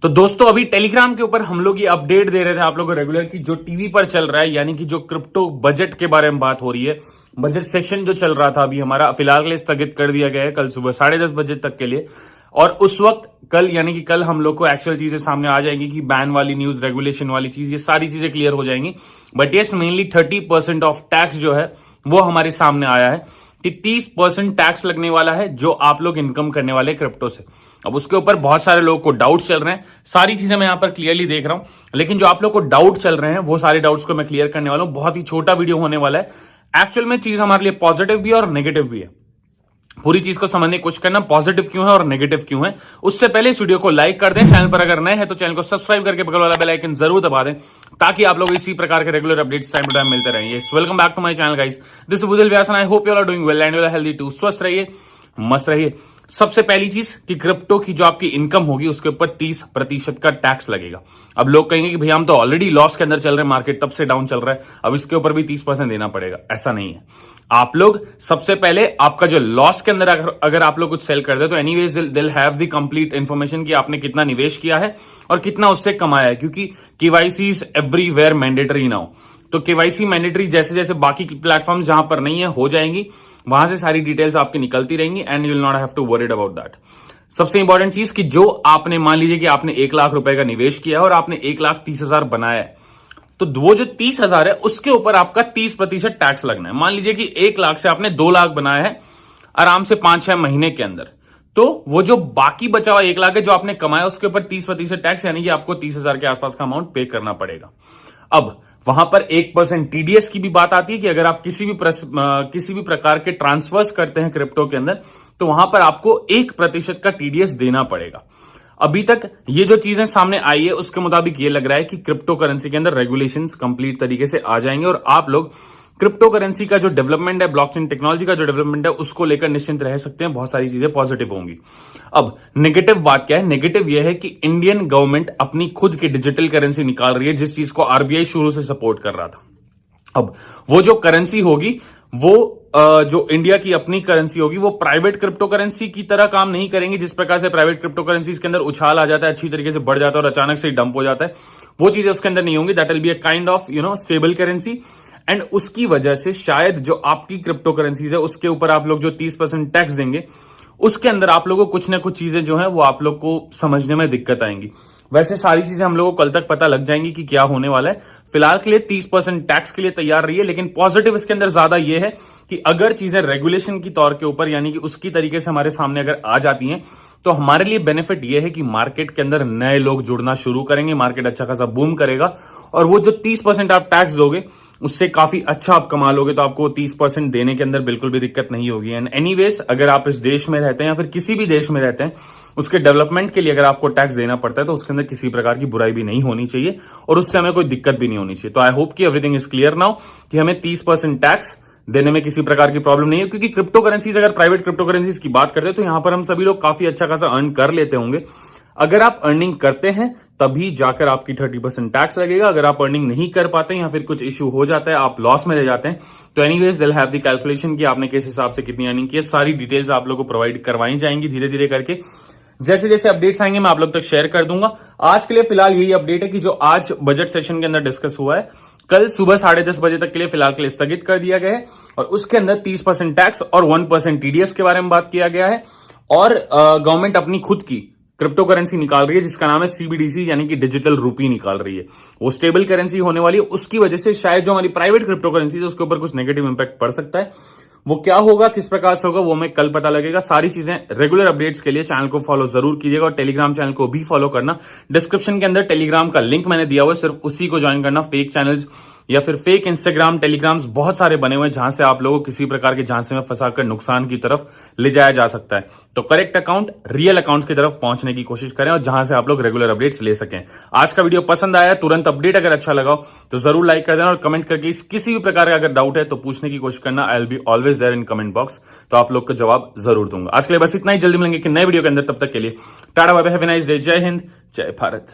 तो दोस्तों अभी टेलीग्राम के ऊपर हम लोग ये अपडेट दे रहे थे आप लोगों को रेगुलर की जो टीवी पर चल रहा है, यानी कि जो क्रिप्टो बजट के बारे में बात हो रही है। बजट सेशन जो चल रहा था अभी हमारा फिलहाल के लिए स्थगित कर दिया गया है कल सुबह 10:30 बजे तक के लिए। और उस वक्त कल यानी कि कल हम लोग को एक्चुअल चीजें सामने आ जाएंगी कि बैन वाली न्यूज, रेगुलेशन वाली चीज, ये सारी चीजें क्लियर हो जाएंगी। But yes, mainly 30% of tax जो है वो हमारे सामने आया है कि 30% टैक्स लगने वाला है जो आप लोग इनकम करने वाले क्रिप्टो से। अब उसके ऊपर बहुत सारे लोगों को डाउट चल रहे हैं, सारी चीजें मैं यहां पर क्लियरली देख रहा हूं। लेकिन जो आप लोग को डाउट चल रहे हैं वो सारे डाउट्स को मैं क्लियर करने वाला हूं। बहुत ही छोटा वीडियो होने वाला है। एक्चुअल में चीज हमारे लिए पॉजिटिव भी है और नेगेटिव भी है। पूरी चीज को समझने की कोशिश करना, पॉजिटिव क्यों है और नेगेटिव क्यों है। उससे पहले इस वीडियो को लाइक कर दें, चैनल पर अगर नए हैं तो चैनल को सब्सक्राइब करके बगल वाला बेल आइकन जरूर दबा दें ताकि आप लोग इसी प्रकार के regular updates time to time मिलते रहें। Yes, welcome back to my channel guys, this is Budal Vyas and I hope you are doing well and you are healthy too. स्वस्थ रहिए, मस्त रहिए। सबसे पहली चीज कि क्रिप्टो की जो आपकी इनकम होगी उसके ऊपर 30% का टैक्स लगेगा। अब लोग कहेंगे कि भैया हम तो ऑलरेडी लॉस के अंदर चल रहे हैं, मार्केट तब से डाउन चल रहा है, अब इसके ऊपर भी 30% देना पड़ेगा। ऐसा नहीं है। आप लोग सबसे पहले आपका जो लॉस के अंदर अगर आप लोग कुछ सेल कर दे तो एनीवेज दिल हैव द कंप्लीट इंफॉर्मेशन कि आपने कितना निवेश किया है और कितना उससे कमाया है, क्योंकि KYC is everywhere mandatory now. तो केवाईसी मैंडेटरी जैसे जैसे बाकी प्लेटफॉर्म जहां पर नहीं है हो जाएंगी, वहां से सारी डिटेल्स आपकी निकलती रहेंगी and you will not have to worried about that. सबसे इंपॉर्टेंट चीज कि जो आपने, मान लीजिए कि आपने 1 लाख रुपए का निवेश किया है और आपने 1,30,000 बनाया है, तो वो जो 30,000 है उसके ऊपर आपका 30% टैक्स लगना है। मान लीजिए कि 1 लाख से आपने 2 लाख बनाया है आराम से 5-6 महीने के अंदर, तो वो जो बाकी बचा हुआ 1 लाख है जो आपने कमाया उसके ऊपर 30% टैक्स, यानी कि आपको 30,000 के आसपास का अमाउंट पे करना पड़ेगा। अब वहां पर 1% टीडीएस की भी बात आती है कि अगर आप किसी भी प्रकार के ट्रांसफर्स करते हैं क्रिप्टो के अंदर तो वहां पर आपको 1% का टीडीएस देना पड़ेगा। अभी तक ये जो चीजें सामने आई है उसके मुताबिक ये लग रहा है कि क्रिप्टो करेंसी के अंदर रेगुलेशंस कंप्लीट तरीके से आ जाएंगे और आप लोग क्रिप्टो करेंसी का जो डेवलपमेंट है, ब्लॉकचेन टेक्नोलॉजी का जो डेवलपमेंट है, उसको लेकर निश्चिंत रह सकते हैं। बहुत सारी चीजें पॉजिटिव होंगी। अब नेगेटिव बात क्या है? नेगेटिव यह है कि इंडियन गवर्नमेंट अपनी खुद की डिजिटल करेंसी निकाल रही है, जिस चीज को आरबीआई शुरू से सपोर्ट कर रहा था। अब वो जो करेंसी होगी वो जो इंडिया की अपनी करेंसी होगी वो प्राइवेट क्रिप्टो करेंसी की तरह काम नहीं करेंगी। जिस प्रकार से प्राइवेट क्रिप्टो करेंसी के अंदर उछाल आ जाता है, अच्छी तरीके से बढ़ जाता है और अचानक से डंप हो जाता है, वो चीजें उसके अंदर नहीं होंगी। That will be a kind of stable currency. And उसकी वजह से शायद जो आपकी क्रिप्टो करेंसीज है उसके ऊपर आप लोग जो 30% टैक्स देंगे उसके अंदर आप लोगों को कुछ ना कुछ चीजें जो है वो आप लोग को समझने में दिक्कत आएंगी। वैसे सारी चीजें हम लोगों को कल तक पता लग जाएंगी कि क्या होने वाला है। फिलहाल के लिए 30% टैक्स के लिए तैयार रही है, लेकिन पॉजिटिव इसके अंदर ज्यादा यह है कि अगर चीजें रेगुलेशन की तौर के ऊपर यानी कि उसकी तरीके से हमारे सामने अगर आ जाती हैं तो हमारे लिए बेनिफिट यह है कि मार्केट के अंदर नए लोग जुड़ना शुरू करेंगे, मार्केट अच्छा खासा बूम करेगा और वो जो 30% आप टैक्स दोगे उससे काफी अच्छा आप कमा लोगे, तो आपको 30% देने के अंदर बिल्कुल भी दिक्कत नहीं होगी। एंड एनीवेज अगर आप इस देश में रहते हैं या फिर किसी भी देश में रहते हैं, उसके डेवलपमेंट के लिए अगर आपको टैक्स देना पड़ता है तो उसके अंदर किसी प्रकार की बुराई भी नहीं होनी चाहिए और उससे हमें कोई दिक्कत भी नहीं होनी चाहिए। तो आई होप कि एवरीथिंग इज क्लियर नाउ कि हमें 30% टैक्स देने में किसी प्रकार की प्रॉब्लम नहीं है, क्योंकि क्रिप्टो करेंसीज, अगर प्राइवेट क्रिप्टो करेंसीज की बात करते हैं तो यहां पर हम सभी लोग काफी अच्छा खासा अर्न कर लेते होंगे। अगर आप अर्निंग करते हैं तभी जाकर आपकी 30% टैक्स लगेगा। अगर आप अर्निंग नहीं कर पाते या फिर कुछ इश्यू हो जाता है, आप लॉस में रह जाते हैं, तो एनीवेज दिल हैव द कैलकुलेशन कि आपने किस हिसाब से कितनी अर्निंग की है। सारी डिटेल्स आप लोगों को प्रोवाइड करवाई जाएंगी धीरे धीरे करके। जैसे जैसे अपडेट्स आएंगे मैं आप लोग तक शेयर कर दूंगा। आज के लिए फिलहाल यही अपडेट है कि जो आज बजट सेशन के अंदर डिस्कस हुआ है कल सुबह 10:30 बजे तक के लिए फिलहाल के लिए स्थगित कर दिया गया है और उसके अंदर 30% टैक्स और 1% टीडीएस के बारे में बात किया गया है। और गवर्नमेंट अपनी खुद की क्रिप्टो करेंसी निकाल रही है जिसका नाम है सीबीडीसी, यानी कि डिजिटल रूपी निकाल रही है। वो स्टेबल करेंसी होने वाली है। उसकी वजह से शायद जो हमारी प्राइवेट क्रिप्टो करेंसी है उसके ऊपर कुछ नेगेटिव इंपैक्ट पड़ सकता है। वो क्या होगा, किस प्रकार से होगा, वो हमें कल पता लगेगा। सारी चीजें रेगुलर अपडेट्स के लिए चैनल को फॉलो जरूर कीजिएगा और टेलीग्राम चैनल को भी फॉलो करना। डिस्क्रिप्शन के अंदर टेलीग्राम का लिंक मैंने दिया हुआ है, सिर्फ उसी को ज्वाइन करना। फेक चैनल्स या फिर फेक इंस्टाग्राम, टेलीग्राम्स बहुत सारे बने हुए हैं जहां से आप लोगों को किसी प्रकार के झांसे में फंसाकर नुकसान की तरफ ले जाया जा सकता है। तो करेक्ट अकाउंट, रियल अकाउंट की तरफ पहुंचने की कोशिश करें और जहां से आप लोग रेगुलर अपडेट्स ले सकें। आज का वीडियो पसंद आया, तुरंत अपडेट अगर अच्छा लगा तो जरूर लाइक कर देना और कमेंट करके किसी भी प्रकार का अगर डाउट है तो पूछने की कोशिश करना। I will be always there in comment box, तो आप लोग को जवाब जरूर दूंगा। आज के लिए बस इतना ही। जल्दी मिलेंगे कि नए वीडियो के अंदर, तब तक के लिए tata bye bye, have a nice day. जय हिंद, जय भारत।